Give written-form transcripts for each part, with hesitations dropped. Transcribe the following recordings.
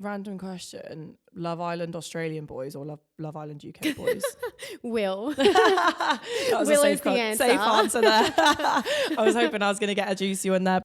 Random question. Love Island Australian boys or Love Island UK boys? Will. That was Will a is the answer. safe answer there. I was hoping I was going to get a juicy one there.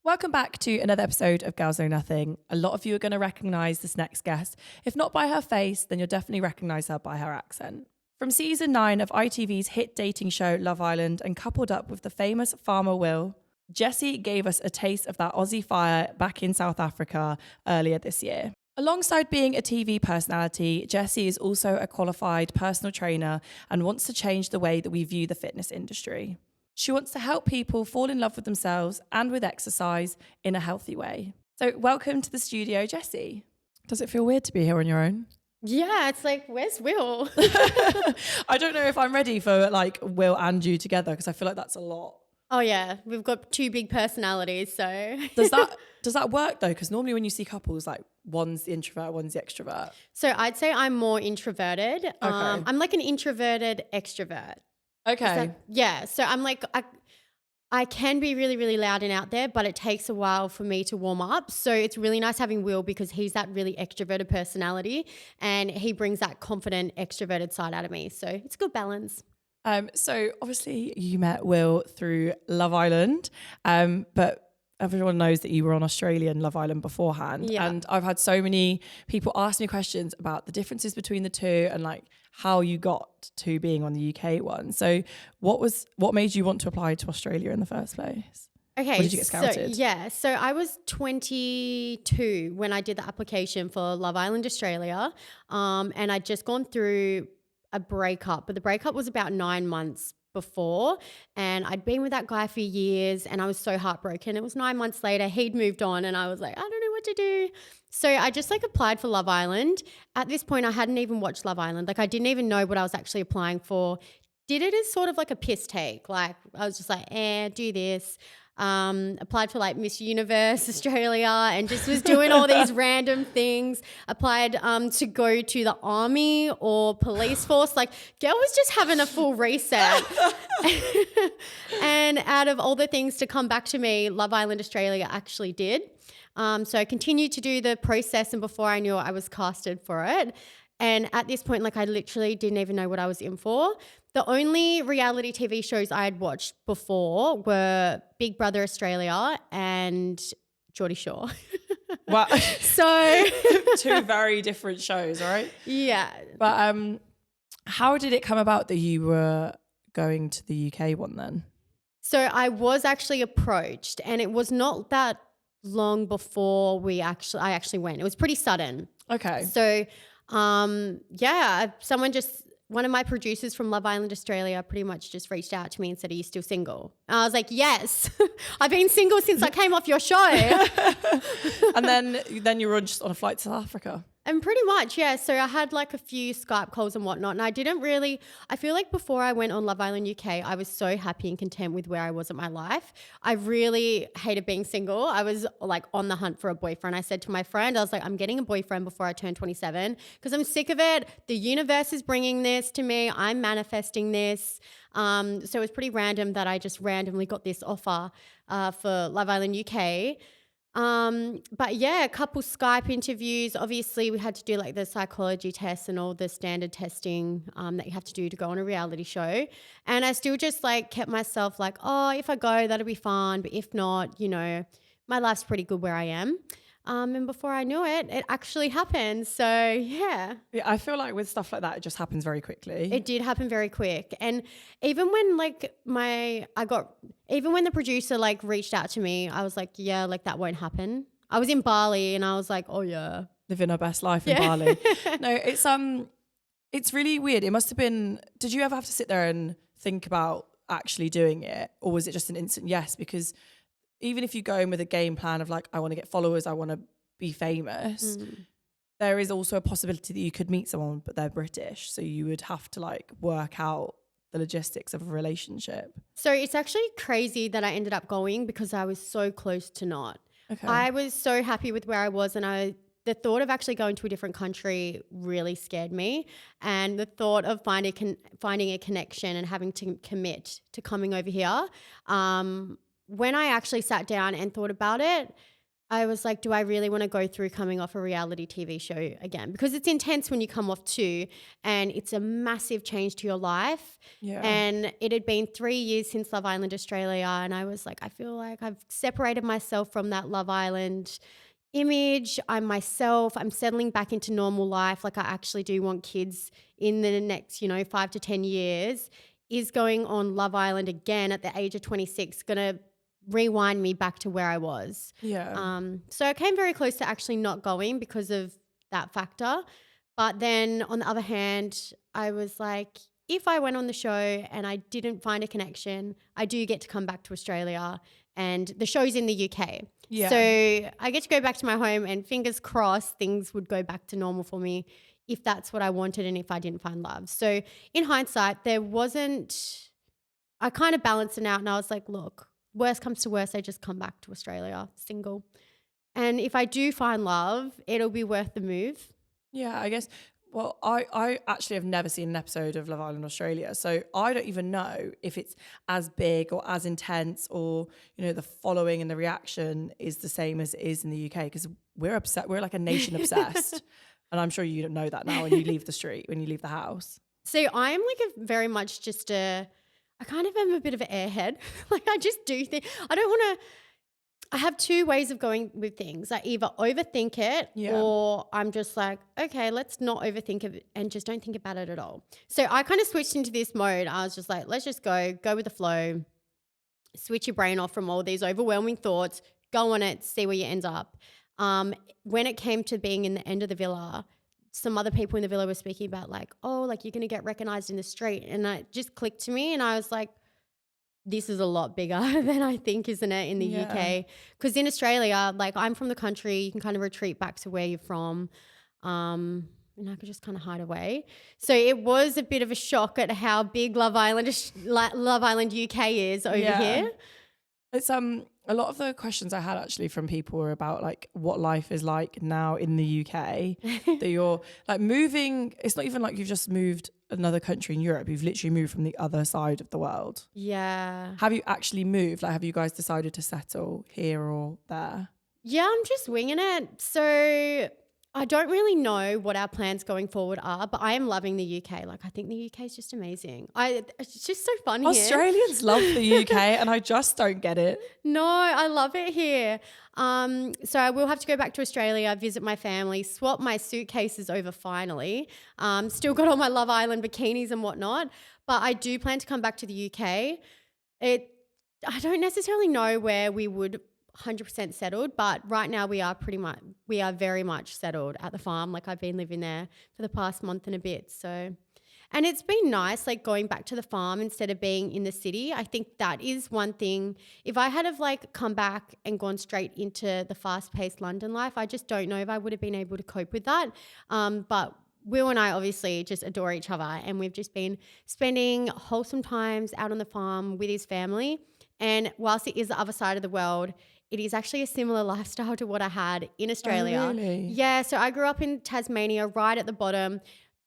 Welcome back to another episode of Girls Know Nothing. A lot of you are going to recognise this next guest. If not by her face, then you'll definitely recognise her by her accent. From season 9 of ITV's hit dating show Love Island and coupled up with the famous farmer Will, Jessie gave us a taste of that Aussie fire back in South Africa earlier this year. Alongside being a TV personality, Jessie is also a qualified personal trainer and wants to change the way that we view the fitness industry. She wants to help people fall in love with themselves and with exercise in a healthy way. So welcome to the studio, Jessie. Does it feel weird to be here on your own? Yeah, it's like, where's Will? I don't know if I'm ready for like Will and you together because I feel like that's a lot. Oh yeah, we've got two big personalities, so. Does that work though? Because normally when you see couples, like one's the introvert, one's the extrovert. So I'd say I'm more introverted. Okay. I'm like an introverted extrovert. Okay. So I'm like, I can be really, really loud and out there, but it takes a while for me to warm up. So it's really nice having Will because he's that really extroverted personality and he brings that confident extroverted side out of me. So it's a good balance. So obviously you met Will through Love Island, but everyone knows that you were on Australian Love Island beforehand. Yeah. And I've had so many people ask me questions about the differences between the two and like how you got to being on the UK one. So what made you want to apply to Australia in the first place? Okay. When did you get scouted? So I was 22 when I did the application for Love Island Australia. And I'd just gone through a breakup, but the breakup was about 9 months before, and I'd been with that guy for years and I was so heartbroken. It was 9 months later, he'd moved on and I was like, I don't know what to do. So I just like applied for Love Island. At this point, I hadn't even watched Love Island. Like I didn't even know what I was actually applying for. Did it as sort of like a piss take. Like I was just like, do this. Applied for like Miss Universe Australia and just was doing all these random things. Applied to go to the army or police force. Like girl was just having a full reset. And out of all the things to come back to me, Love Island Australia actually did. So I continued to do the process, and before I knew it, I was casted for it. And at this point, like I literally didn't even know what I was in for. The only reality TV shows I had watched before were Big Brother Australia and Geordie Shore. Wow. So two very different shows, right? Yeah. But how did it come about that you were going to the UK one then? So I was actually approached, and it was not that long before I actually went. It was pretty sudden. Okay. So one of my producers from Love Island Australia pretty much just reached out to me and said, are you still single? And I was like, yes, I've been single since I came off your show. And then you were just on a flight to South Africa. And pretty much, yeah. So I had like a few Skype calls and whatnot. And I feel like before I went on Love Island UK, I was so happy and content with where I was in my life. I really hated being single. I was like on the hunt for a boyfriend. I said to my friend, I was like, I'm getting a boyfriend before I turn 27 because I'm sick of it. The universe is bringing this to me. I'm manifesting this. So it was pretty random that I just randomly got this offer for Love Island UK. But yeah, a couple Skype interviews. Obviously we had to do like the psychology tests and all the standard testing that you have to do to go on a reality show. And I still just like kept myself like, oh, if I go, that'll be fun. But if not, my life's pretty good where I am. And before I knew it, it actually happened. So yeah. Yeah, I feel like with stuff like that, it just happens very quickly. It did happen very quick. And even when even when the producer like reached out to me, I was like, yeah, like that won't happen. I was in Bali and I was like, oh yeah. Living our best life in Bali. No, it's really weird. It must have been, did you ever have to sit there and think about actually doing it? Or was it just an instant yes? Because even if you go in with a game plan of like, I want to get followers, I want to be famous, there is also a possibility that you could meet someone, but they're British. So you would have to like work out the logistics of a relationship. So it's actually crazy that I ended up going because I was so close to not. Okay. I was so happy with where I was, and the thought of actually going to a different country really scared me. And the thought of finding a connection and having to commit to coming over here when I actually sat down and thought about it, I was like, do I really want to go through coming off a reality TV show again? Because it's intense when you come off two, and it's a massive change to your life. Yeah. And it had been 3 years since Love Island Australia, and I was like, I feel like I've separated myself from that Love Island image. I'm myself. I'm settling back into normal life. Like I actually do want kids in the next, 5 to 10 years. Is going on Love Island again at the age of 26 going to rewind me back to where I was? Yeah. So I came very close to actually not going because of that factor. But then on the other hand, I was like, if I went on the show and I didn't find a connection, I do get to come back to Australia, and the show's in the UK. Yeah. So I get to go back to my home, and fingers crossed things would go back to normal for me if that's what I wanted and if I didn't find love. So in hindsight, I kind of balanced it out, and I was like, look, worst comes to worst, I just come back to Australia single. And if I do find love, it'll be worth the move. Yeah, I guess. Well, I actually have never seen an episode of Love Island Australia, so I don't even know if it's as big or as intense, or the following and the reaction is the same as it is in the UK, because we're like a nation obsessed, and I'm sure you don't know that now when you leave the street, when you leave the house. So I am like very much I kind of am a bit of an airhead. Like I just do things. I have two ways of going with things. I either overthink it, or I'm just like, okay, let's not overthink it and just don't think about it at all. So I kind of switched into this mode. I was just like, let's just go with the flow, switch your brain off from all these overwhelming thoughts, go on it, see where you end up. When it came to being in the end of the villa, some other people in the villa were speaking about like, oh, like you're going to get recognized in the street. And it just clicked to me, and I was like, this is a lot bigger than I think, isn't it, in the UK? Because in Australia, like I'm from the country, you can kind of retreat back to where you're from, and I could just kind of hide away. So it was a bit of a shock at how big Love Island UK is over here. It's a lot of the questions I had actually from people were about like what life is like now in the UK. That you're like moving. It's not even like you've just moved another country in Europe. You've literally moved from the other side of the world. Yeah. Have you actually moved? Like, have you guys decided to settle here or there? Yeah, I'm just winging it. So I don't really know what our plans going forward are, but I am loving the UK. Like I think the UK is just amazing. It's just so fun here. Australians love the UK and I just don't get it. No, I love it here. So I will have to go back to Australia, visit my family, swap my suitcases over finally. Still got all my Love Island bikinis and whatnot, but I do plan to come back to the UK. I don't necessarily know where we would 100% settled, but right now we are very much settled at the farm. Like I've been living there for the past month and a bit. So, and it's been nice, like going back to the farm instead of being in the city. I think that is one thing. If I had have like come back and gone straight into the fast-paced London life, I just don't know if I would have been able to cope with that. But Will and I obviously just adore each other, and we've just been spending wholesome times out on the farm with his family. And whilst it is the other side of the world, it is actually a similar lifestyle to what I had in Australia. Oh, really? Yeah, so I grew up in Tasmania, right at the bottom,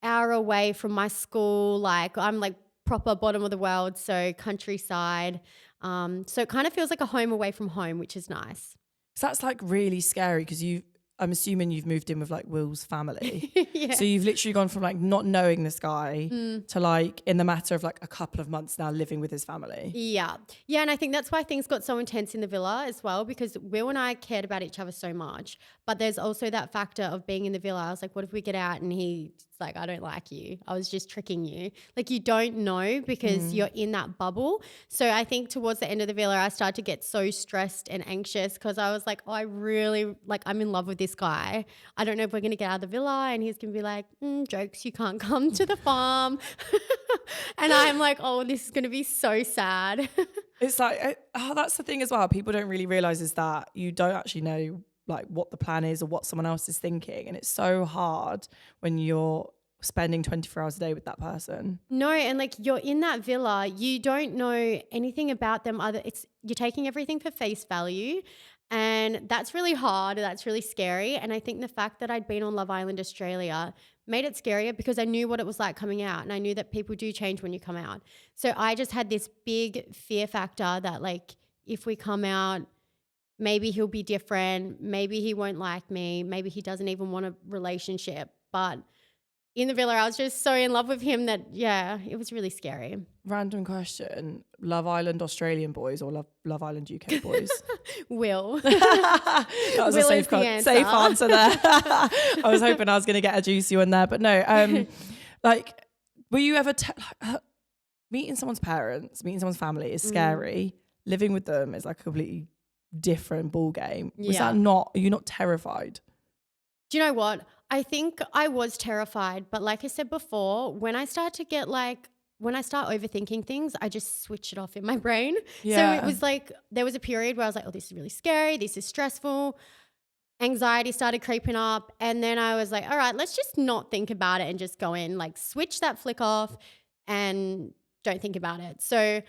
hour away from my school. Like I'm like proper bottom of the world, so countryside. So it kind of feels like a home away from home, which is nice. So that's like really scary because I'm assuming you've moved in with like Will's family. Yeah. So you've literally gone from like not knowing this guy to like in the matter of like a couple of months now living with his family. Yeah. Yeah. And I think that's why things got so intense in the villa as well, because Will and I cared about each other so much. But there's also that factor of being in the villa. I was like, what if we get out and he's like, I don't like you. I was just tricking you. Like you don't know because you're in that bubble. So I think towards the end of the villa, I started to get so stressed and anxious because I was like, oh, I really like, I'm in love with this guy. I don't know if we're going to get out of the villa, and he's going to be like, jokes, you can't come to the farm. And I'm like, oh, this is going to be so sad. It's like, that's the thing as well. People don't really realize is that you don't actually know like what the plan is or what someone else is thinking. And it's so hard when you're spending 24 hours a day with that person. No, and like you're in that villa, you don't know anything about them. You're taking everything for face value. And that's really hard. That's really scary. And I think the fact that I'd been on Love Island Australia made it scarier because I knew what it was like coming out, and I knew that people do change when you come out. So I just had this big fear factor that like if we come out, maybe he'll be different. Maybe he won't like me. Maybe he doesn't even want a relationship. But in the villa, I was just so in love with him that, yeah, it was really scary. Random question. Love Island Australian boys or Love Island UK boys? Will. That was Will a is the answer. safe answer there. I was hoping I was going to get a juicy one there, but no. Like, were you ever meeting someone's parents, meeting someone's family is scary. Living with them is like a completely different ball game. Was that not? Are you not terrified? Do you know what? I think I was terrified, but like I said before, when I start overthinking things, I just switch it off in my brain. Yeah. So it was like there was a period where I was like, oh, this is really scary. This is stressful. Anxiety started creeping up. And then I was like, all right, let's just not think about it and just go in, like switch that flick off and don't think about it. So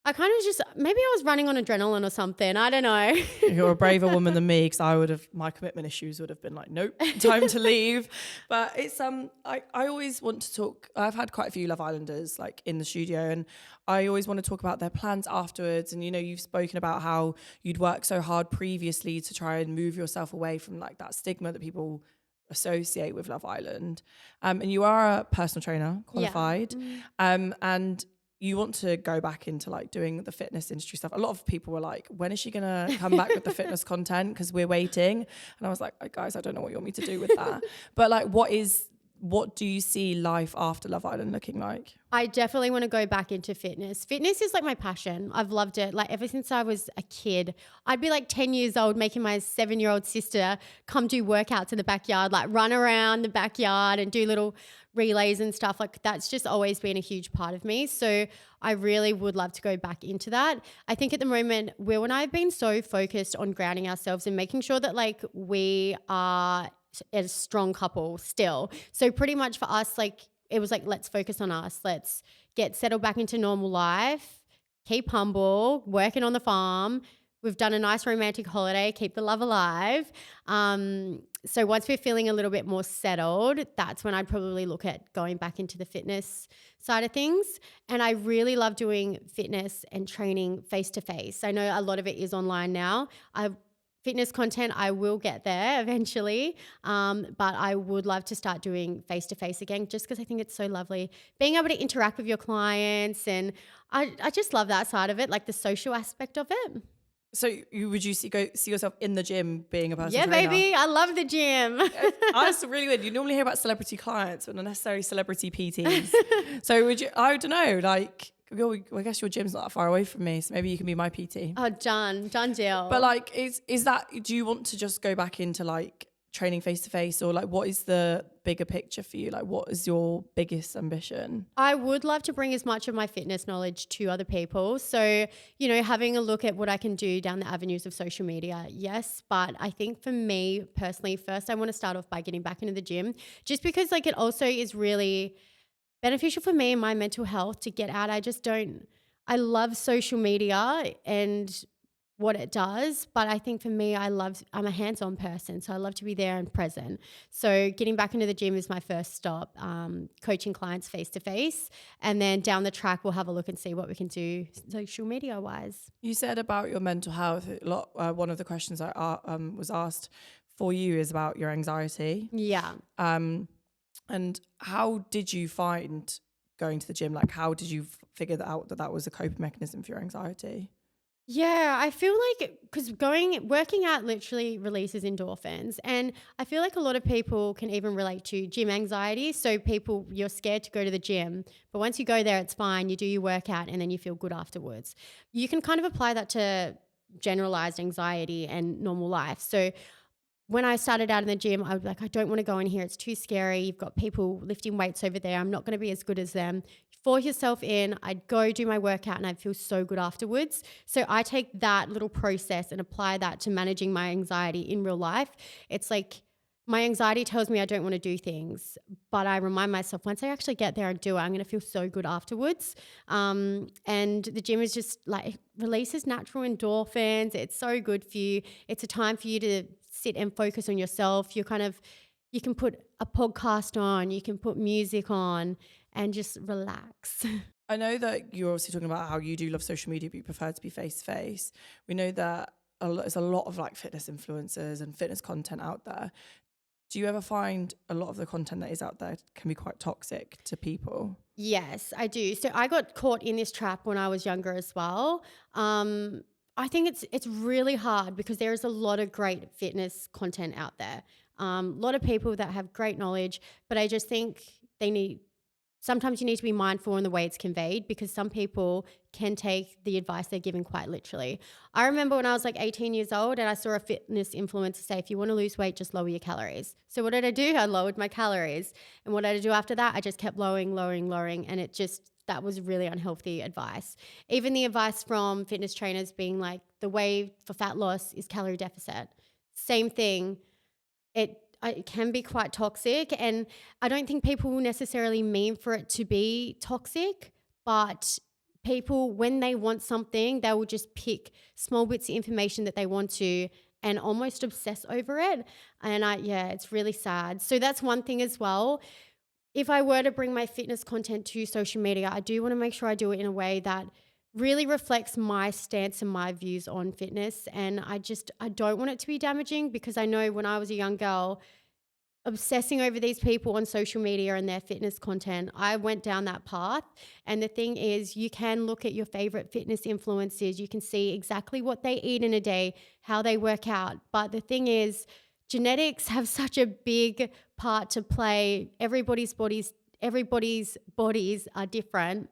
I kind of just, maybe I was running on adrenaline or something. I don't know. You're a braver woman than me, because my commitment issues would have been like, nope, time to leave. But it's I always want to talk. I've had quite a few Love Islanders like in the studio, and I always want to talk about their plans afterwards. And you've spoken about how you'd worked so hard previously to try and move yourself away from like that stigma that people associate with Love Island. And you are a personal trainer, qualified, and you want to go back into like doing the fitness industry stuff. A lot of people were like, when is she going to come back with the fitness content? Because we're waiting. And I was like, guys, I don't know what you want me to do with that. But like, what do you see life after Love Island looking like? I definitely want to go back into fitness. Fitness is like my passion. I've loved it. Like ever since I was a kid, I'd be like 10 years old making my 7-year-old sister come do workouts in the backyard, like run around the backyard and do little relays and stuff. Like that's just always been a huge part of me. So I really would love to go back into that. I think at the moment, Will and I have been so focused on grounding ourselves and making sure that like we are a strong couple still. So pretty much for us, like it was like, let's focus on us. Let's get settled back into normal life, keep humble, working on the farm. We've done a nice romantic holiday, keep the love alive. So once we're feeling a little bit more settled, that's when I'd probably look at going back into the fitness side of things. And I really love doing fitness and training face-to-face. I know a lot of it is online now. Fitness content, I will get there eventually, but I would love to start doing face-to-face again just because I think it's so lovely. Being able to interact with your clients, and I just love that side of it, like the social aspect of it. So would you see yourself in the gym being a personal Yeah, trainer? baby. I love the gym. That's really weird. You normally hear about celebrity clients, but not necessarily celebrity PTs. So would you, I don't know, like, I guess your gym's not that far away from me, so maybe you can be my PT. Oh, done deal. But like, is that, do you want to just go back into like training face to face, or like what is the bigger picture for you? Like what is your biggest ambition? I would love to bring as much of my fitness knowledge to other people. So, having a look at what I can do down the avenues of social media, yes. But I think for me personally, first I want to start off by getting back into the gym, just because like it also is really beneficial for me and my mental health to get out. I love social media and what it does, but I think for me, I'm a hands-on person, so I love to be there and present. So getting back into the gym is my first stop, coaching clients face-to-face, and then down the track, we'll have a look and see what we can do social media-wise. You said about your mental health, one of the questions I was asked for you is about your anxiety. Yeah. And how did you find going to the gym? Like, how did you figure that was a coping mechanism for your anxiety? Yeah, I feel like because working out literally releases endorphins, and I feel like a lot of people can even relate to gym anxiety. So you're scared to go to the gym, but once you go there, it's fine. You do your workout and then you feel good afterwards. You can kind of apply that to generalized anxiety and normal life. So when I started out in the gym, I was like, I don't want to go in here. It's too scary. You've got people lifting weights over there. I'm not going to be as good as them. Force yourself in. I'd go do my workout and I'd feel so good afterwards. So I take that little process and apply that to managing my anxiety in real life. It's like my anxiety tells me I don't want to do things, but I remind myself once I actually get there and do it, I'm going to feel so good afterwards. And the gym is just like releases natural endorphins. It's so good for you. It's a time for you to sit and focus on yourself. You can put a podcast on, you can put music on and just relax. I know that you're obviously talking about how you do love social media, but you prefer to be face to face. We know that there's a lot of like fitness influencers and fitness content out there. Do you ever find a lot of the content that is out there can be quite toxic to people? Yes, I do. So I got caught in this trap when I was younger as well. I think it's really hard because there is a lot of great fitness content out there. A lot of people that have great knowledge, but I just think they need sometimes you need to be mindful in the way it's conveyed because some people can take the advice they're given quite literally. I remember when I was like 18 years old and I saw a fitness influencer say, if you want to lose weight, just lower your calories. So what did I do? I lowered my calories. And what did I do after that? I just kept lowering. And that was really unhealthy advice. Even the advice from fitness trainers being like, the way for fat loss is calorie deficit. Same thing. It can be quite toxic, and I don't think people will necessarily mean for it to be toxic, but people, when they want something, they will just pick small bits of information that they want to and almost obsess over it. And it's really sad. So that's one thing as well. If I were to bring my fitness content to social media, I do want to make sure I do it in a way that really reflects my stance and my views on fitness. And I don't want it to be damaging because I know when I was a young girl, obsessing over these people on social media and their fitness content, I went down that path. And the thing is, you can look at your favorite fitness influencers. You can see exactly what they eat in a day, how they work out. But the thing is, genetics have such a big part to play. Everybody's bodies are different.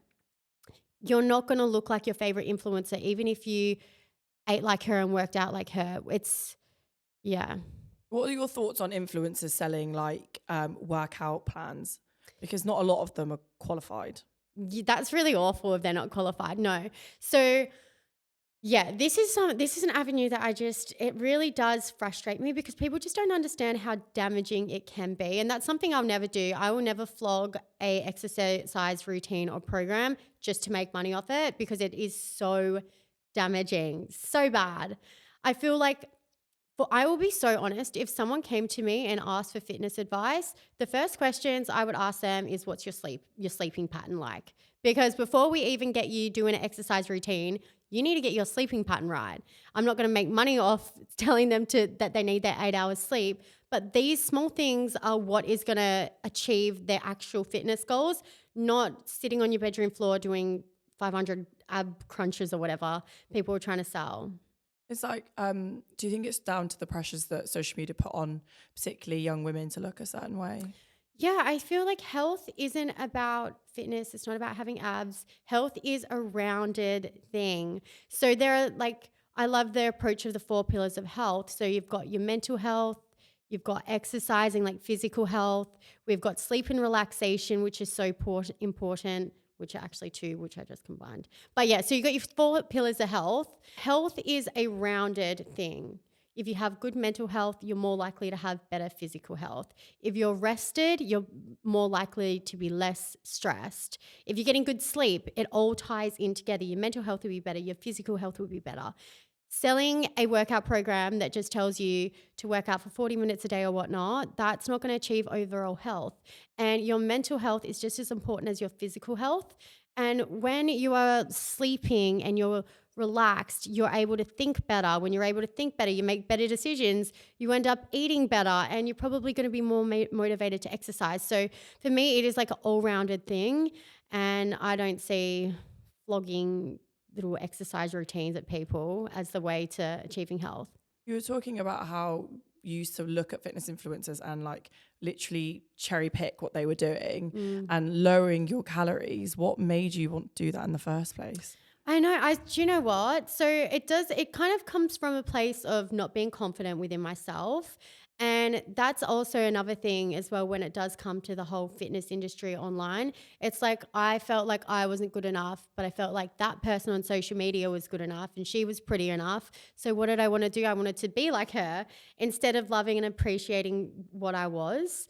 You're not going to look like your favorite influencer, even if you ate like her and worked out like her. Yeah. What are your thoughts on influencers selling like workout plans? Because not a lot of them are qualified. That's really awful if they're not qualified. No. So yeah, this is an avenue that it really does frustrate me because people just don't understand how damaging it can be. And that's something I'll never do. I will never flog a exercise routine or program just to make money off it because it is so damaging, so bad. I feel like I will be so honest. If someone came to me and asked for fitness advice, the first questions I would ask them is, what's your sleeping pattern like? Because before we even get you doing an exercise routine, you need to get your sleeping pattern right. I'm not going to make money off telling them that they need their 8 hours sleep, but these small things are what is going to achieve their actual fitness goals, not sitting on your bedroom floor doing 500 ab crunches or whatever people are trying to sell. It's like, do you think it's down to the pressures that social media put on particularly young women to look a certain way? Yeah, I feel like health isn't about fitness. It's not about having abs. Health is a rounded thing. So I love the approach of the 4 pillars of health. So you've got your mental health, you've got exercising, like physical health. We've got sleep and relaxation, which is so important, which are actually 2, which I just combined. But yeah, so you've got your 4 pillars of health. Health is a rounded thing. If you have good mental health, you're more likely to have better physical health. If you're rested, you're more likely to be less stressed. If you're getting good sleep, it all ties in together. Your mental health will be better, your physical health will be better. Selling a workout program that just tells you to work out for 40 minutes a day or whatnot, that's not going to achieve overall health. And your mental health is just as important as your physical health. And when you are sleeping and you're relaxed, you're able to think better. When you're able to think better, you make better decisions. You end up eating better and you're probably going to be more motivated to exercise. So for me, it is like an all-rounded thing. And I don't see flogging little exercise routines at people as the way to achieving health. You were talking about how you used to look at fitness influencers and like literally cherry pick what they were doing and lowering your calories. What made you want to do that in the first place? I know. Do you know what? So it kind of comes from a place of not being confident within myself. And that's also another thing as well when it does come to the whole fitness industry online. It's like I felt like I wasn't good enough, but I felt like that person on social media was good enough and she was pretty enough. So what did I want to do? I wanted to be like her instead of loving and appreciating what I was.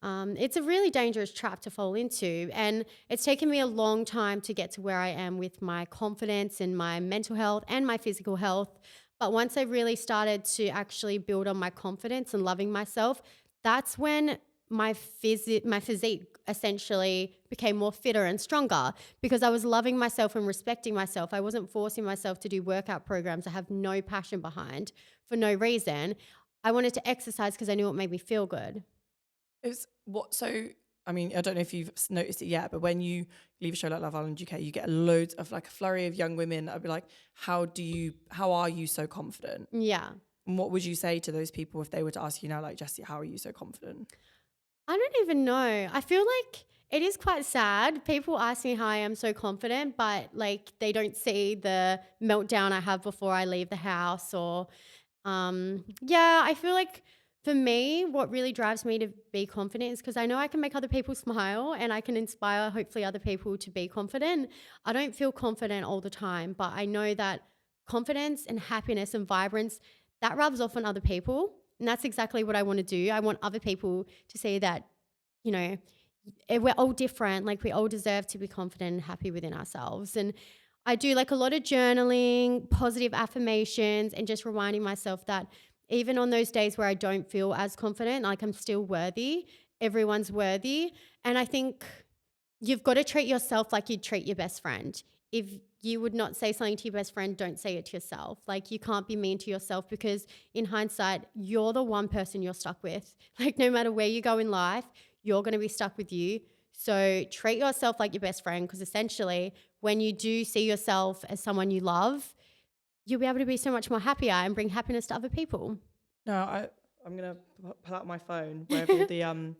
It's a really dangerous trap to fall into. And it's taken me a long time to get to where I am with my confidence and my mental health and my physical health. But once I really started to actually build on my confidence and loving myself, that's when my physique essentially became more fitter and stronger because I was loving myself and respecting myself. I wasn't forcing myself to do workout programs I have no passion behind for no reason. I wanted to exercise because I knew it made me feel good. I mean, I don't know if you've noticed it yet, but when you leave a show like Love Island UK, you get loads of like a flurry of young women. I'd be like, how are you so confident? Yeah. And what would you say to those people if they were to ask you now, like, Jessie, how are you so confident? I don't even know. I feel like it is quite sad. People ask me how I am so confident, but like they don't see the meltdown I have before I leave the house or yeah, I feel like for me, what really drives me to be confident is because I know I can make other people smile and I can inspire hopefully other people to be confident. I don't feel confident all the time, but I know that confidence and happiness and vibrance, that rubs off on other people. And that's exactly what I want to do. I want other people to see that, you know, we're all different. Like we all deserve to be confident and happy within ourselves. And I do like a lot of journaling, positive affirmations, and just reminding myself that even on those days where I don't feel as confident, like I'm still worthy, everyone's worthy. And I think you've got to treat yourself like you'd treat your best friend. If you would not say something to your best friend, don't say it to yourself. Like you can't be mean to yourself because in hindsight, you're the one person you're stuck with. Like no matter where you go in life, you're going to be stuck with you. So treat yourself like your best friend because essentially when you do see yourself as someone you love, you'll be able to be so much more happier and bring happiness to other people. No, I'm going to pull out my phone where I have all the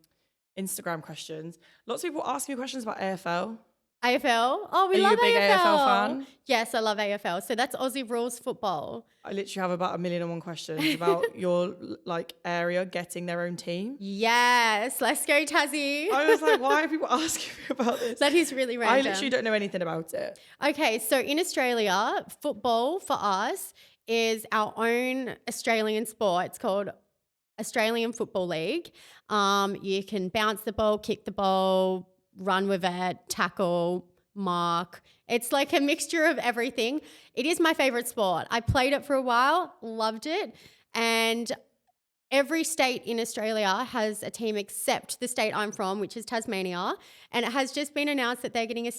Instagram questions. Lots of people ask me questions about AFL. AFL? Oh, we Are love you a big AFL fan? Yes, I love AFL. So that's Aussie rules football. I literally have about 1,000,001 questions about your like area getting their own team. Yes, let's go Tassie. I was like, why are people asking me about this? That is really random. I literally don't know anything about it. Okay, so in Australia, football for us is our own Australian sport. It's called Australian Football League. You can bounce the ball, kick the ball, run with it, tackle, mark. It's like a mixture of everything. It is my favorite sport. I played it for a while, loved it. And every state in Australia has a team except the state I'm from, which is Tasmania. And it has just been announced that they're getting they're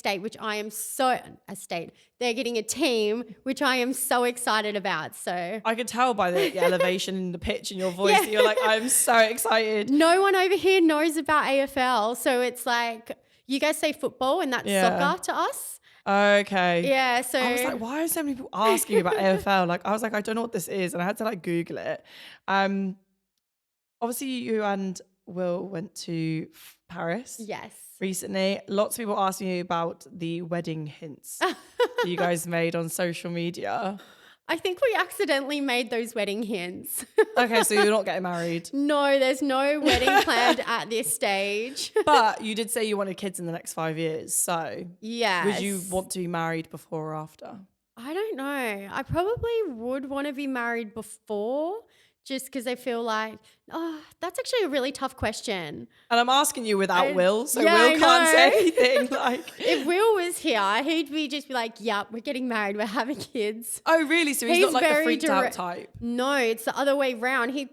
getting a team, which I am so excited about. So I could tell by the elevation in the pitch in your voice that you're like, I'm so excited. No one over here knows about AFL. So it's like, you guys say football and that's soccer to us. Okay. Yeah. So I was like, why are so many people asking about AFL? Like, I was like, I don't know what this is. And I had to like Google it. Obviously you and Will went to Paris. Yes. Recently. Lots of people asking you about the wedding hints that you guys made on social media. I think we accidentally made those wedding hints. Okay, so you're not getting married. No, there's no wedding planned at this stage. But you did say you wanted kids in the next 5 years. So yes. Would you want to be married before or after? I don't know. I probably would want to be married before just because I feel like, that's actually a really tough question. And I'm asking you without Will, so Will can't say anything. Like, if Will was here, he'd just be like, "Yep, we're getting married, we're having kids." Oh, really? So he's not like the freaked out type? No, it's the other way around. He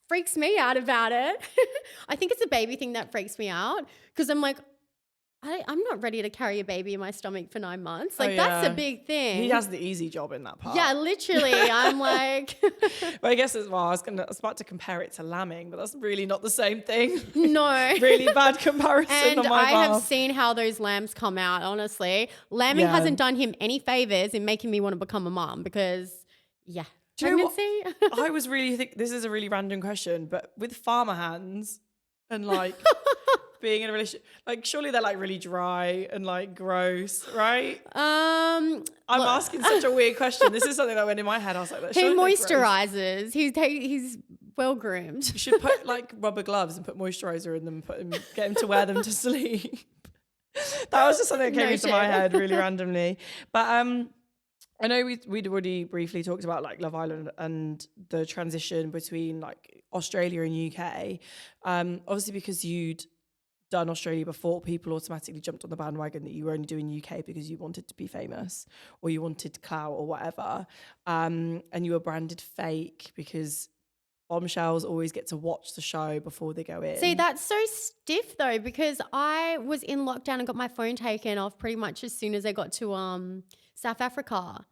freaks me out about it. I think it's a baby thing that freaks me out because I'm like, I'm not ready to carry a baby in my stomach for 9 months. Like, that's a big thing. He has the easy job in that part. Yeah, literally. I'm like... But I guess as well, I was about to compare it to lambing, but that's really not the same thing. No. Really bad comparison and on my I have seen how those lambs come out, honestly. Lambing hasn't done him any favors in making me want to become a mom because, pregnancy. I was really this is a really random question, but with farmer hands and like... being in a relationship, like surely they're like really dry and like gross, right? I'm asking such a weird question. This is something that went in my head. I was like, he moisturizes. He's well groomed. You should put like rubber gloves and put moisturizer in them, get him to wear them to sleep. That was just something that came into my head really randomly. But I know we'd already briefly talked about like Love Island and the transition between like Australia and UK. Obviously because you'd done Australia before, people automatically jumped on the bandwagon that you were only doing UK because you wanted to be famous or you wanted clout or whatever. And you were branded fake because bombshells always get to watch the show before they go in. See, that's so stiff though, because I was in lockdown and got my phone taken off pretty much as soon as I got to South Africa.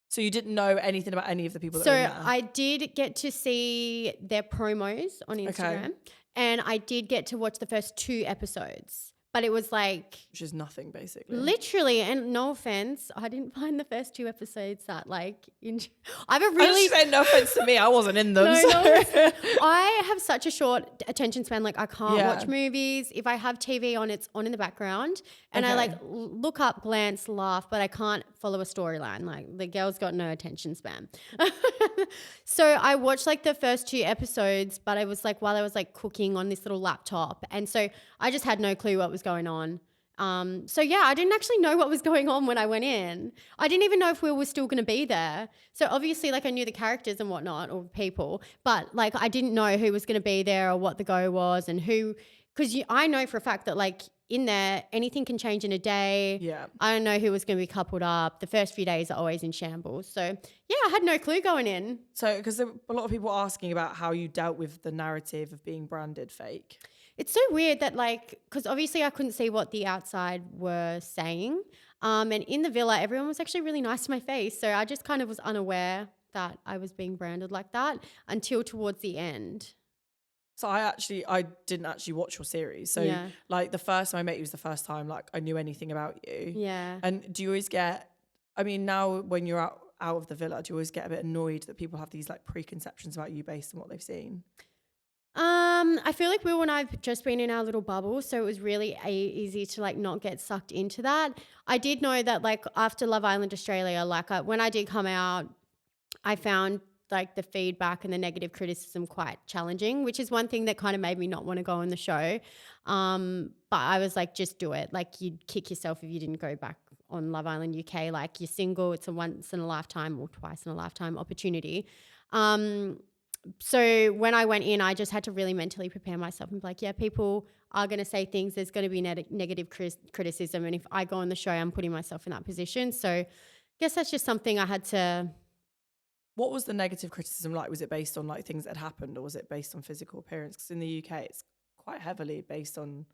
So you didn't know anything about any of the people that So were in there? I did get to see their promos on Instagram, and I did get to watch the first 2 episodes. But it was like Which is nothing, basically. literally, and no offense, I didn't find the first 2 episodes that like I have a I really just said no offense to me. I wasn't in them. No, so. no. I have such a short attention span. Like I can't Yeah. watch movies. If I have TV on, it's on in the background, and I like look up, glance, laugh, but I can't follow a storyline. Like the girl's got no attention span. So I watched like the first 2 episodes, but it was like while I was like cooking on this little laptop, and so I just had no clue what was going on. So yeah, I didn't actually know what was going on when I went in. I didn't even know if Will was still going to be there. So obviously like I knew the characters and whatnot, or people, but like I didn't know who was going to be there or what the go was, and who, because I know for a fact that like in there, anything can change in a day. Yeah. I don't know who was going to be coupled up. The first few days are always in shambles. So yeah, I had no clue going in. So, because a lot of people asking about how you dealt with the narrative of being branded fake. It's so weird that like, because obviously I couldn't see what the outside were saying. And in the villa, everyone was actually really nice to my face. So I just kind of was unaware that I was being branded like that until towards the end. So I didn't actually watch your series. So Yeah. like the first time I met you was the first time like I knew anything about you. Yeah. And do you always get, I mean, now when you're out of the villa, do you always get a bit annoyed that people have these like preconceptions about you based on what they've seen? I feel like Will and I've just been in our little bubble, so it was really easy to like not get sucked into that. I did know that like after Love Island Australia, like when I did come out, I found like the feedback and the negative criticism quite challenging, which is one thing that kind of made me not want to go on the show. But I was like, just do it. Like you'd kick yourself if you didn't go back on Love Island UK. Like you're single, it's a once in a lifetime or twice in a lifetime opportunity. So when I went in, I just had to really mentally prepare myself and be like, yeah, people are going to say things. There's going to be negative criticism. And if I go on the show, I'm putting myself in that position. So I guess that's just something I had to. What was the negative criticism like? Was it based on like things that had happened, or was it based on physical appearance? Because in the UK, it's quite heavily based on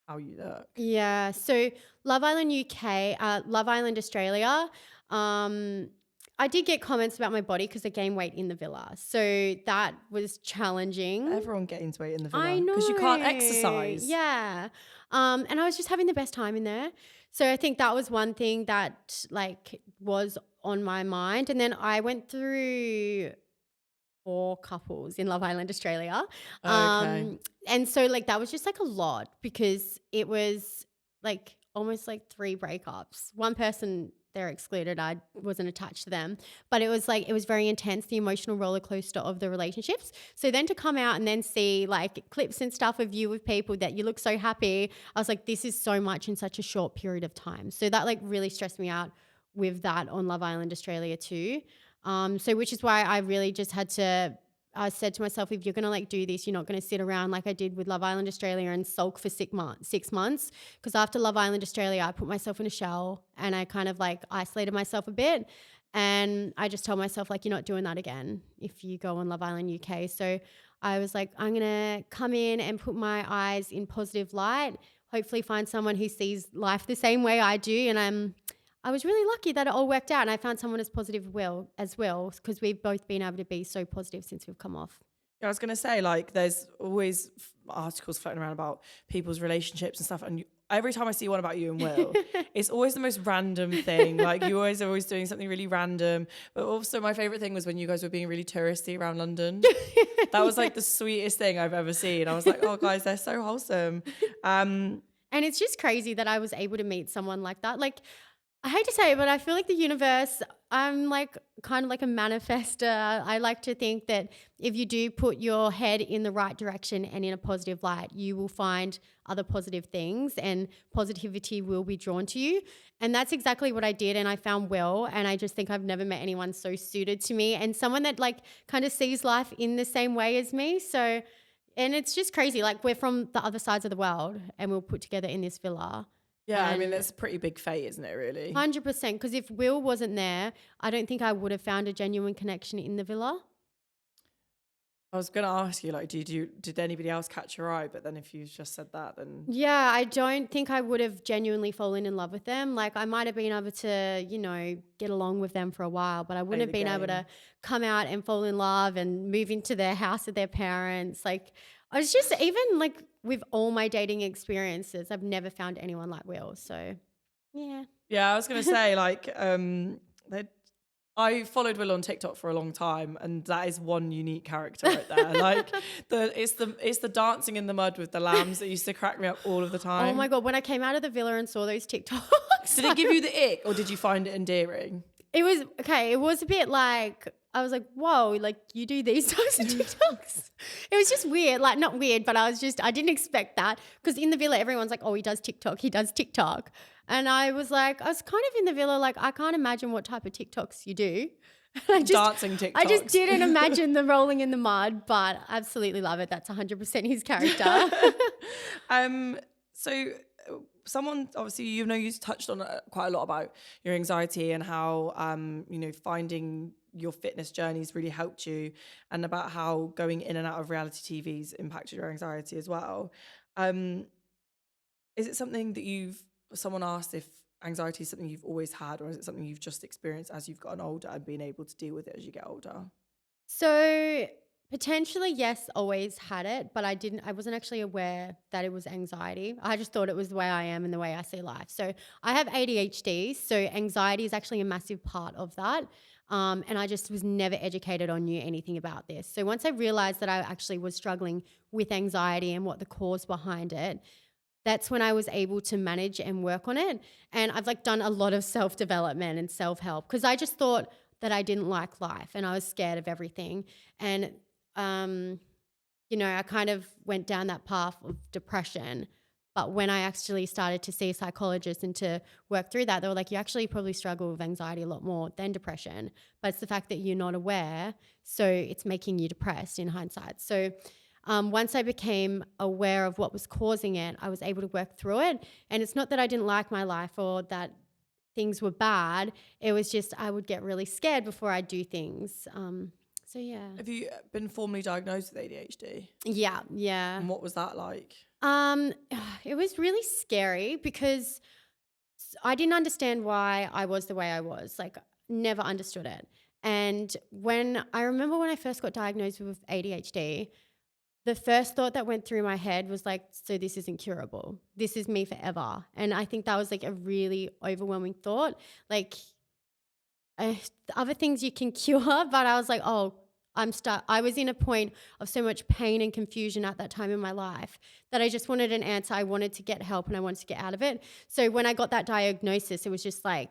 how you look. Yeah. So Love Island UK, Love Island Australia, I did get comments about my body because I gained weight in the villa. So that was challenging. Everyone gains weight in the villa. I know. Because you can't exercise. Yeah. And I was just having the best time in there. So I think that was one thing that like was on my mind. And then I went through 4 couples in Love Island Australia. Okay. And so like that was just like a lot because it was like almost like 3 breakups. One person, they're excluded. I wasn't attached to them, but it was like, it was very intense, the emotional roller coaster of the relationships. So then to come out and then see like clips and stuff of you with people that you look so happy, I was like, this is so much in such a short period of time. So that like really stressed me out with that on Love Island Australia too. So which is why I really just had to, I said to myself, if you're going to like do this, you're not going to sit around like I did with Love Island Australia and sulk for 6 months. Because after Love Island Australia, I put myself in a shell and I kind of like isolated myself a bit. And I just told myself like, you're not doing that again if you go on Love Island UK. So I was like, I'm going to come in and put my eyes in positive light, hopefully find someone who sees life the same way I do. And I was really lucky that it all worked out and I found someone as positive as well because we've both been able to be so positive since we've come off. Yeah, I was going to say, like, there's always articles floating around about people's relationships and stuff. And every time I see one about you and Will, it's always the most random thing. Like, you always are always doing something really random. But also my favourite thing was when you guys were being really touristy around London. That was like the sweetest thing I've ever seen. I was like, oh, guys, they're so wholesome. And it's just crazy that I was able to meet someone like that. Like, I hate to say it, but I feel like the universe, I'm like kind of like a manifester. I like to think that if you do put your head in the right direction and in a positive light, you will find other positive things and positivity will be drawn to you. And that's exactly what I did. And I found Will, and I just think I've never met anyone so suited to me and someone that like kind of sees life in the same way as me. So, and it's just crazy. Like we're from the other sides of the world and we're put together in this villa. Yeah, I mean, that's a pretty big fate, isn't it, really? 100%. Because if Will wasn't there, I don't think I would have found a genuine connection in the villa. I was going to ask you, like, did anybody else catch your eye? But then if you just said that, then Yeah, I don't think I would have genuinely fallen in love with them. Like I might have been able to, get along with them for a while, but I play wouldn't have the been able to game. come out and fall in love and move into their house with their parents. Like I was just even like with all my dating experiences, I've never found anyone like Will. So yeah. Yeah, I was going to say, like, they I followed Will on TikTok for a long time, and that is one unique character right there. Like it's the dancing in the mud with the lambs that used to crack me up all of the Oh my time. God, when I came out of the villa and saw those TikToks, Did it give you the ick, or did you find it endearing? it was okay. It was a bit like, I was like, whoa, like you do these types of TikToks. It was just weird, like not weird, but I didn't expect that because in the villa, everyone's like, oh, he does TikTok. And I was kind of in the villa, like, I can't imagine what type of TikToks you do. Dancing TikToks. I just didn't imagine the rolling in the mud, but absolutely love it. That's 100% his character. So someone obviously you touched on quite a lot about your anxiety and how finding your fitness journeys really helped you, and about how going in and out of reality TV's impacted your anxiety as well. Is it something that someone asked if anxiety is something you've always had, or is it something you've just experienced as you've gotten older and been able to deal with it as you get older? So potentially, yes, always had it, but I wasn't actually aware that it was anxiety. I just thought it was the way I am and the way I see life. So I have ADHD, so anxiety is actually a massive part of that. And I just was never educated or knew anything about this. So once I realized that I actually was struggling with anxiety and what the cause behind it, that's when I was able to manage and work on it. And I've done a lot of self-development and self-help because I just thought that I didn't like life and I was scared of everything. And, I kind of went down that path of depression. But when I actually started to see a psychologist and to work through that, they were like, you actually probably struggle with anxiety a lot more than depression. But it's the fact that you're not aware. So it's making you depressed in hindsight. So once I became aware of what was causing it, I was able to work through it. And it's not that I didn't like my life or that things were bad. It was just I would get really scared before I do things. So yeah. Have you been formally diagnosed with ADHD? Yeah. And what was that like? It was really scary because I didn't understand why I was the way I was. Never understood it. And I remember when I first got diagnosed with ADHD, the first thought that went through my head was so this isn't curable. This is me forever. And I think that was a really overwhelming thought. Other things you can cure, but I was like, oh, I was in a point of so much pain and confusion at that time in my life that I just wanted an answer. I wanted to get help and I wanted to get out of it. So when I got that diagnosis, it was just I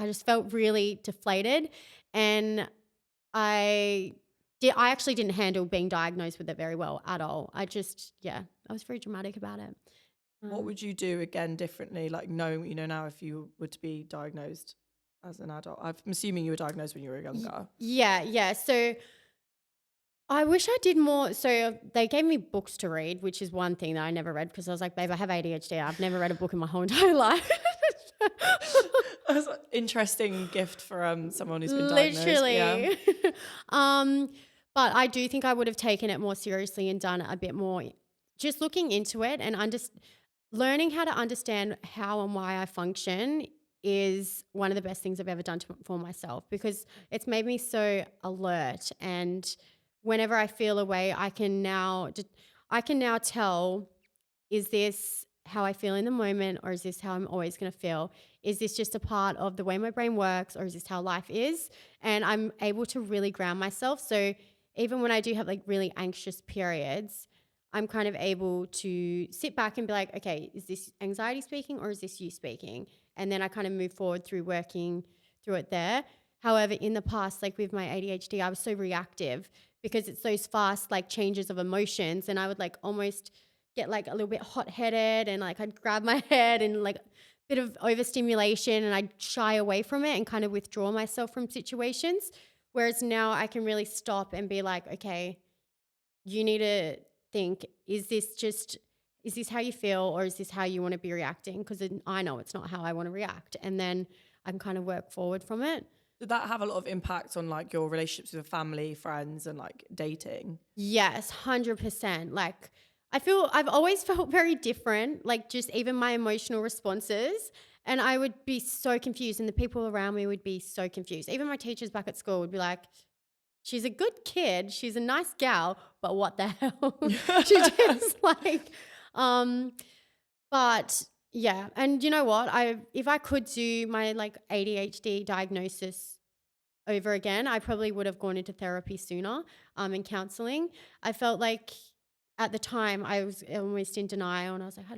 just felt really deflated, and I actually didn't handle being diagnosed with it very well at all. I was very dramatic about it. What would you do again differently, knowing what you know now, if you were to be diagnosed as an adult? I'm assuming you were diagnosed when you were younger. Yeah. So I wish I did more. So they gave me books to read, which is one thing that I never read because I was like, babe, I have ADHD. I've never read a book in my whole entire life. That's an interesting gift for someone who's been diagnosed. Literally. Yeah. But I do think I would have taken it more seriously and done a bit more, just looking into it and learning how to understand how and why I function is one of the best things I've ever done for myself, because it's made me so alert. And whenever I feel a way, I can now tell, is this how I feel in the moment, or is this how I'm always going to feel? Is this just a part of the way my brain works, or is this how life is? And I'm able to really ground myself. So even when I do have really anxious periods, I'm kind of able to sit back and be like, okay, is this anxiety speaking or is this you speaking? And then I kind of move forward through working through it there. However, in the past, with my ADHD, I was so reactive because it's those fast changes of emotions, and I would almost get a little bit hot-headed, and I'd grab my head and a bit of overstimulation, and I'd shy away from it and kind of withdraw myself from situations. Whereas now I can really stop and be like, okay, you need to think, is this how you feel, or is this how you want to be reacting? Because I know it's not how I want to react. And then I can kind of work forward from it. Did that have a lot of impact on like your relationships with family, friends, and like dating? Yes, 100%. Like, I feel I've always felt very different, like just even my emotional responses. And I would be so confused, and the people around me would be so confused. Even my teachers back at school would be like, she's a good kid, she's a nice gal, but what the hell? She just like, um, but yeah. And you know what? If I could do my like ADHD diagnosis over again, I probably would have gone into therapy sooner, and counseling. I felt like at the time I was almost in denial, and I was like, I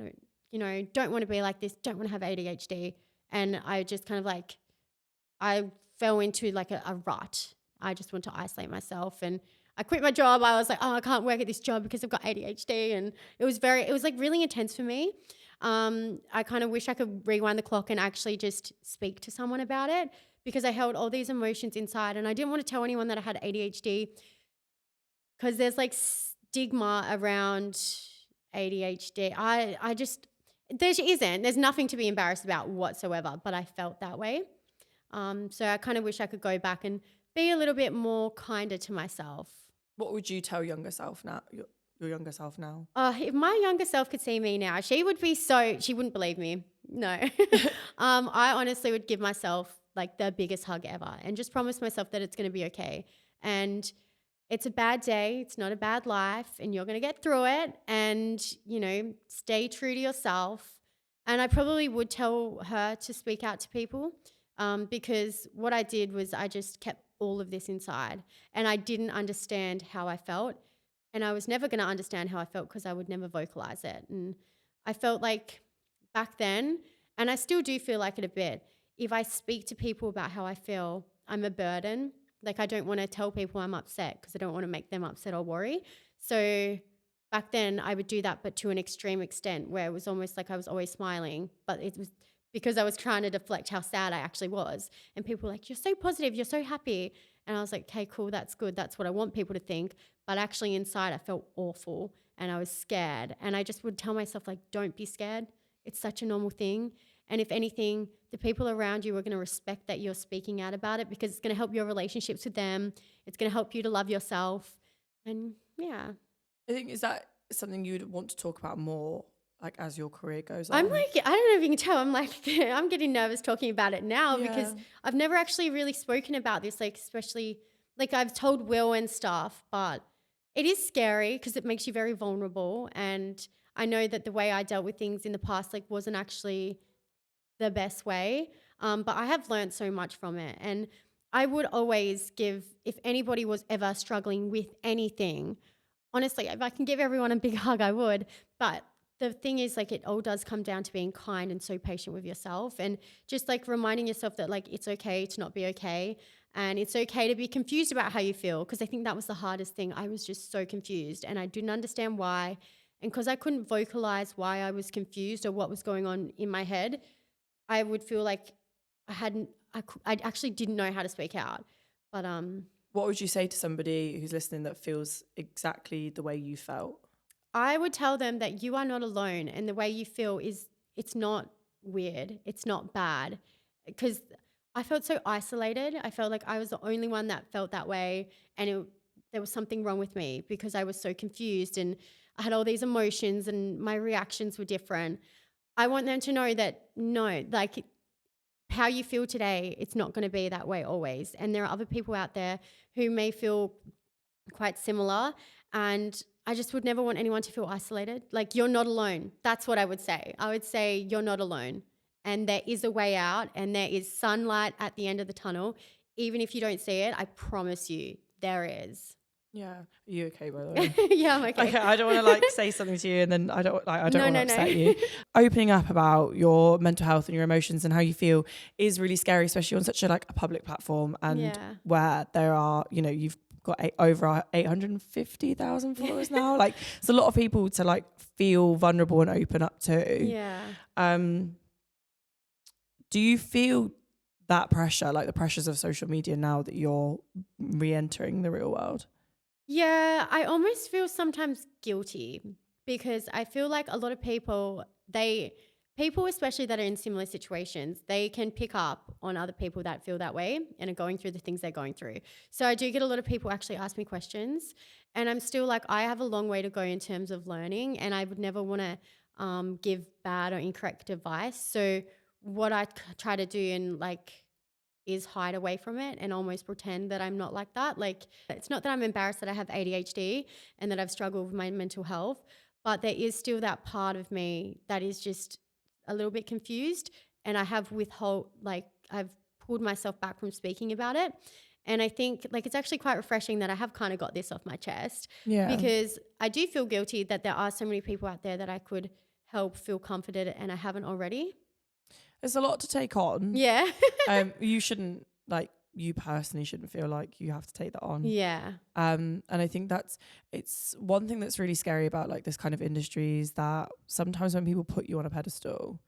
don't want to be like this, don't want to have ADHD. And I just kind of like, I fell into like a rut. I just want to isolate myself, and I quit my job. I was like, oh, I can't work at this job because I've got ADHD. And it was like really intense for me. I kind of wish I could rewind the clock and actually just speak to someone about it, because I held all these emotions inside, and I didn't want to tell anyone that I had ADHD, because there's like stigma around ADHD. There's nothing to be embarrassed about whatsoever, but I felt that way. So I kind of wish I could go back and be a little bit more kinder to myself. What would you tell younger self now? Your younger self now? If my younger self could see me now, she wouldn't believe me. No. I honestly would give myself like the biggest hug ever and just promise myself that it's going to be okay. And it's a bad day. It's not a bad life, and you're going to get through it, and, stay true to yourself. And I probably would tell her to speak out to people, because what I did was I just kept all of this inside, and I didn't understand how I felt. And I was never going to understand how I felt because I would never vocalize it. And I felt like back then, and I still do feel like it a bit, if I speak to people about how I feel, I'm a burden. Like, I don't want to tell people I'm upset because I don't want to make them upset or worry. So back then I would do that, but to an extreme extent, where it was almost like I was always smiling, but it was because I was trying to deflect how sad I actually was. And people were like, you're so positive, you're so happy. And I was like, okay, cool, that's good. That's what I want people to think. But actually inside I felt awful, and I was scared. And I just would tell myself, like, don't be scared. It's such a normal thing. And if anything, the people around you are going to respect that you're speaking out about it, because it's going to help your relationships with them. It's going to help you to love yourself. And yeah. I think, is that something you'd want to talk about more, like as your career goes on? I'm like, I don't know if you can tell, I'm like, I'm getting nervous talking about it now, because I've never actually really spoken about this, like, especially, like, I've told Will and stuff, but it is scary because it makes you very vulnerable. And I know that the way I dealt with things in the past, like, wasn't actually the best way. But I have learned so much from it. And I would always if anybody was ever struggling with anything, honestly, if I can give everyone a big hug, I would. But the thing is, like, it all does come down to being kind and so patient with yourself, and just like reminding yourself that, like, it's okay to not be okay. And it's okay to be confused about how you feel, because I think that was the hardest thing. I was just so confused, and I didn't understand why. And because I couldn't vocalize why I was confused or what was going on in my head, I would feel like I actually didn't know how to speak out. But what would you say to somebody who's listening that feels exactly the way you felt? I would tell them that you are not alone, and the way you feel it's not weird. It's not bad, because I felt so isolated. I felt like I was the only one that felt that way, and there was something wrong with me because I was so confused, and I had all these emotions and my reactions were different. I want them to know that no, like, how you feel today, it's not going to be that way always. And there are other people out there who may feel quite similar, and I just would never want anyone to feel isolated. Like, you're not alone. That's what I would say. I would say you're not alone, and there is a way out, and there is sunlight at the end of the tunnel. Even if you don't see it, I promise you there is. Yeah. Are you okay, by the way? Yeah, I'm okay. Okay, I don't want to like say something to you and then I don't want to upset you. No. Opening up about your mental health and your emotions and how you feel is really scary, especially on such a public platform, and where there are, you've got over 850,000 followers now. Like, it's a lot of people to like feel vulnerable and open up to. Yeah. Do you feel that pressure, like the pressures of social media, now that you're re-entering the real world? Yeah, I almost feel sometimes guilty, because I feel like a lot of people, people, especially that are in similar situations, they can pick up on other people that feel that way and are going through the things they're going through. So I do get a lot of people actually ask me questions, and I'm still like, I have a long way to go in terms of learning, and I would never want to give bad or incorrect advice. So what I try to do and like is hide away from it and almost pretend that I'm not like that. Like, it's not that I'm embarrassed that I have ADHD and that I've struggled with my mental health, but there is still that part of me that is just a little bit confused, and I have I've pulled myself back from speaking about it. And I think like it's actually quite refreshing that I have kind of got this off my chest, because I do feel guilty that there are so many people out there that I could help feel comforted and I haven't already. It's a lot to take on. Yeah. You shouldn't, like, you personally shouldn't feel like you have to take that on. Yeah. And I think it's one thing that's really scary about like this kind of industry is that sometimes when people put you on a pedestal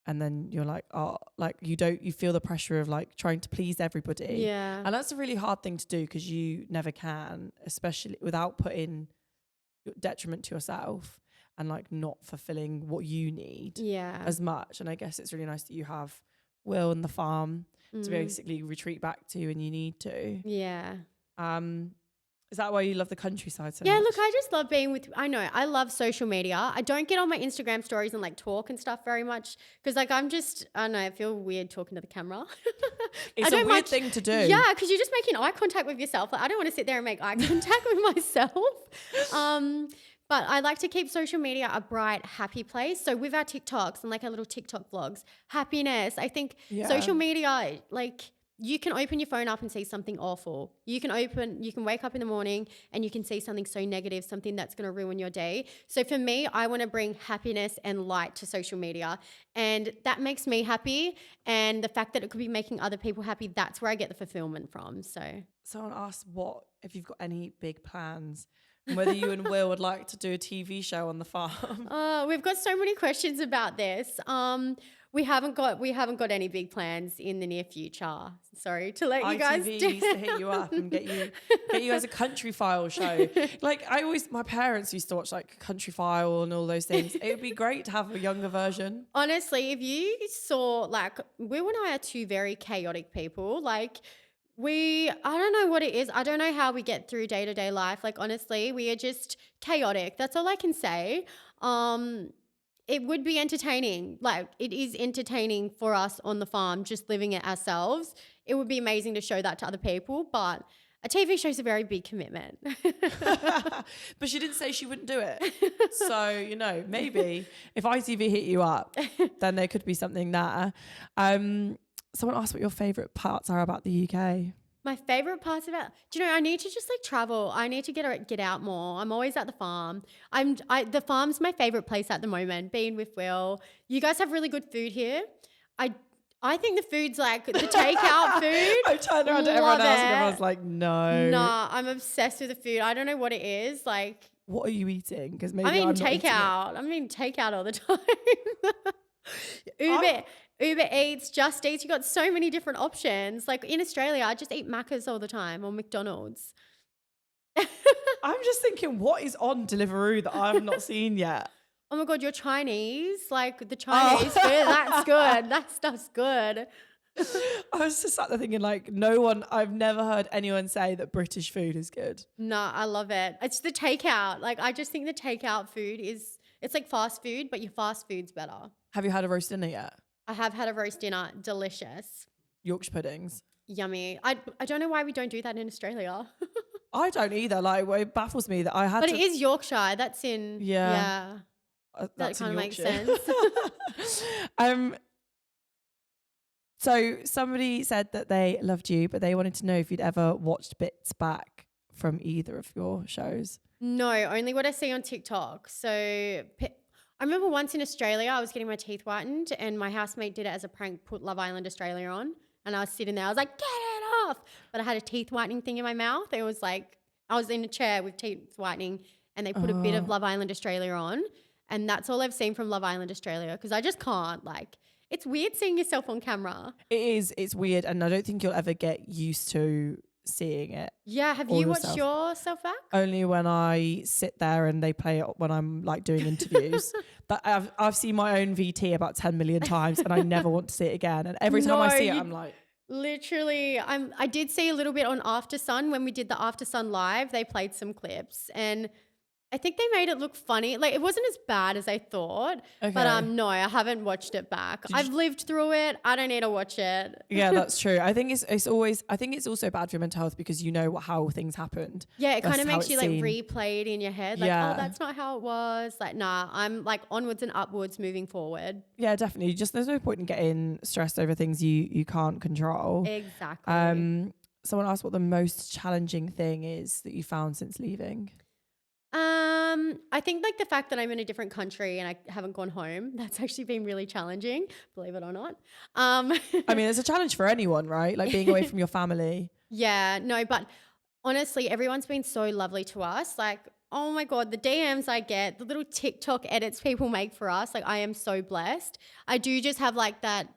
and then you're like, oh, like you feel the pressure of like trying to please everybody. Yeah. And that's a really hard thing to do because you never can, especially without putting detriment to yourself and like not fulfilling what you need as much. And I guess it's really nice that you have Will and the farm to basically retreat back to when you need to. Yeah. Is that why you love the countryside so Yeah, much? look, I just love I know, I love social media. I don't get on my Instagram stories and like talk and stuff very much because like I don't know, I feel weird talking to the camera. It's a weird thing to do. Yeah, because you're just making eye contact with yourself. Like, I don't want to sit there and make eye contact with myself. But I like to keep social media a bright, happy place. So with our TikToks and like our little TikTok vlogs, happiness. I think social media, like you can open your phone up and see something awful. You can wake up in the morning and you can see something so negative, something that's going to ruin your day. So for me, I want to bring happiness and light to social media, and that makes me happy. And the fact that it could be making other people happy, that's where I get the fulfillment from. So someone asked if you've got any big plans, and whether you and Will would like to do a TV show on the farm. We've got so many questions about this. We haven't got any big plans in the near future. Sorry to let you guys ITV down. used to hit you up and get you as a Country File show. Like my parents used to watch like Country File and all those things. It would be great to have a younger version. Honestly, if you saw, like, Will and I are two very chaotic people. Like, I don't know what it is. I don't know how we get through day-to-day life. Like, honestly, we are just chaotic. That's all I can say. It would be entertaining. Like, it is entertaining for us on the farm, just living it ourselves. It would be amazing to show that to other people, but a TV show is a very big commitment. But she didn't say she wouldn't do it. So, maybe if ITV hit you up, then there could be something there. Someone asked what your favourite parts are about the UK. My favourite parts about, I need to just like travel. I need to get out more. I'm always at the farm. The farm's my favourite place at the moment, being with Will. You guys have really good food here. I think the food's like the takeout food. I turned around to everyone else and everyone's like, no. Nah, I'm obsessed with the food. I don't know what it is. Like, what are you eating? Because maybe I'm eating takeout all the time. Uber Eats, Just Eats. You got so many different options. Like in Australia, I just eat Macca's all the time or McDonald's. I'm just thinking, what is on Deliveroo that I've not seen yet? Oh my God, you're Chinese. Like the Chinese food, that's good. That stuff's good. I was just sat there thinking, like, I've never heard anyone say that British food is good. No, I love it. It's the takeout. Like, I just think the takeout food it's like fast food, but your fast food's better. Have you had a roast dinner yet? I have had a roast dinner. Delicious. Yorkshire puddings. Yummy. I don't know why we don't do that in Australia. I don't either. Like, it baffles me that I had But it is Yorkshire. That's in... Yeah. That kind of makes sense. So somebody said that they loved you, but they wanted to know if you'd ever watched bits back from either of your shows. No, only what I see on TikTok. So... I remember once in Australia, I was getting my teeth whitened and my housemate did it as a prank, put Love Island Australia on. And I was sitting there, I was like, get it off. But I had a teeth whitening thing in my mouth. It was like, I was in a chair with teeth whitening and they put a bit of Love Island Australia on. And that's all I've seen from Love Island Australia because I just can't. Like, it's weird seeing yourself on camera. It is. It's weird. And I don't think you'll ever get used to seeing it. Yeah. Have Or you watched yourself. yourself back? Only when I sit there and they play it when I'm like doing interviews. But I've seen my own VT about 10 million times and I never want to see it again. And every time I see it, I'm like, literally, I did see a little bit on After Sun when we did the After Sun live. They played some clips and I think they made it look funny. Like it wasn't as bad as I thought. okay. But no, I haven't watched it back. I've lived through it. I don't need to watch it. Yeah, that's true. I think it's always, I think it's also bad for your mental health because you know how things happened. Yeah, it kind of makes you like seen. replay it in your head. Like, oh, that's not how it was. Like, nah, I'm like onwards and upwards moving forward. Yeah, definitely. Just there's no point in getting stressed over things you can't control. Exactly. Someone asked what the most challenging thing is that you found since leaving. I think like the fact that I'm in a different country and I haven't gone home, that's actually been really challenging, believe it or not. I mean, it's a challenge for anyone, right? Like being away from your family. Yeah, no, but honestly, everyone's been so lovely to us. Like, oh my God, the DMs I get, the little TikTok edits people make for us. Like, I am so blessed. I do just have like that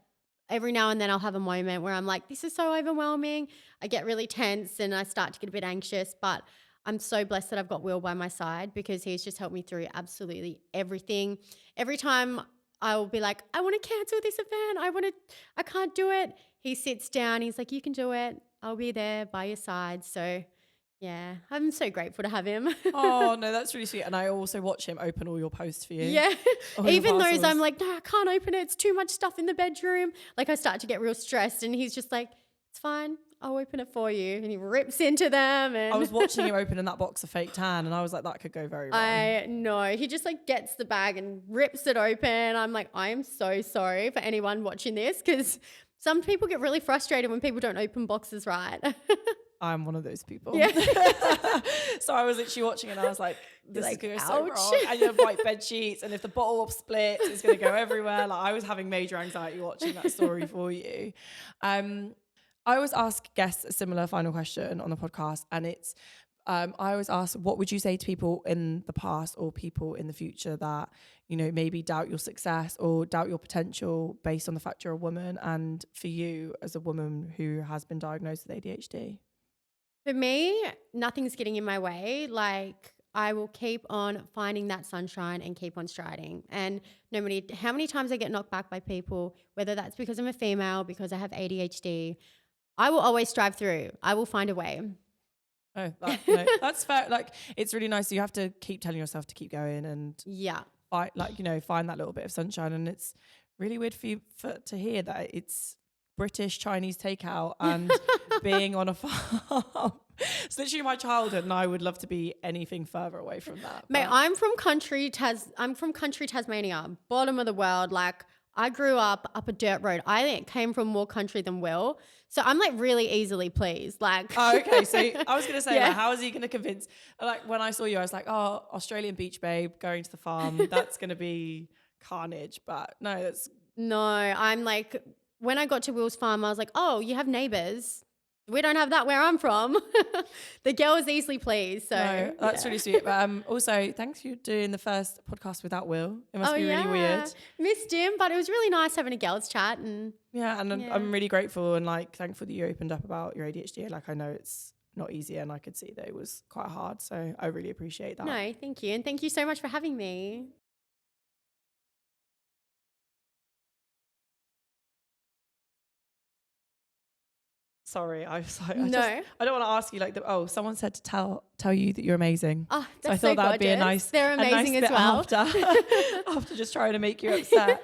every now and then I'll have a moment where I'm like, this is so overwhelming. I get really tense and I start to get a bit anxious, but I'm so blessed that I've got Will by my side because he's just helped me through absolutely everything. Every time I will be like, I want to cancel this event. I can't do it. He sits down. He's like, you can do it. I'll be there by your side. So yeah, I'm so grateful to have him. Oh no, that's really sweet. And I also watch him open all your posts for you. Yeah. Even those I'm like, no, I can't open it. It's too much stuff in the bedroom. Like I start to get real stressed and he's just like, it's fine. I'll open it for you. And he rips into them. And I was watching him open in that box of fake tan and I was like, that could go very wrong. I know. He just like gets the bag and rips it open. I'm like, I am so sorry for anyone watching this because some people get really frustrated when people don't open boxes right. I'm one of those people. Yeah. So I was literally watching and I was like, this is going to go so ouch. wrong. And you have white bed sheets and if the bottle splits, it's going to go everywhere. Like I was having major anxiety watching that story for you. I always ask guests a similar final question on the podcast and it's, I always ask, what would you say to people in the past or people in the future that, you know, maybe doubt your success or doubt your potential based on the fact you're a woman and for you as a woman who has been diagnosed with ADHD? For me, nothing's getting in my way. Like I will keep on finding that sunshine and keep on striding. And no matter how many times I get knocked back by people, whether that's because I'm a female, because I have ADHD, I will always strive through. I will find a way. Oh, no, that's fair. Like, it's really nice. You have to keep telling yourself to keep going and fight, like, you know, find that little bit of sunshine. And it's really weird for you to hear that it's British Chinese takeout and being on a farm. It's literally my childhood, and I would love to be anything further away from that. Mate, I'm from country Tasmania, bottom of the world. Like, I grew up a dirt road. I came from more country than Will. So I'm like really easily pleased. Like, oh, okay. So I was going to say, like, how is he going to convince? Like when I saw you, I was like, oh, Australian beach babe going to the farm. That's going to be carnage. But no, I'm like, when I got to Will's farm, I was like, oh, you have neighbors. We don't have that where I'm from. The girl is easily pleased. So no, that's really sweet. But also, thanks for doing the first podcast without Will. It must be really weird. Missed him, but it was really nice having a girls chat. And I'm really grateful and like thankful that you opened up about your ADHD. Like I know it's not easy, and I could see that it was quite hard. So I really appreciate that. No, thank you, and thank you so much for having me. Sorry, I was like, I don't want to ask you like, someone said to tell you that you're amazing. Oh, that's so I thought that'd be a nice, They're amazing as well. After just trying to make you upset.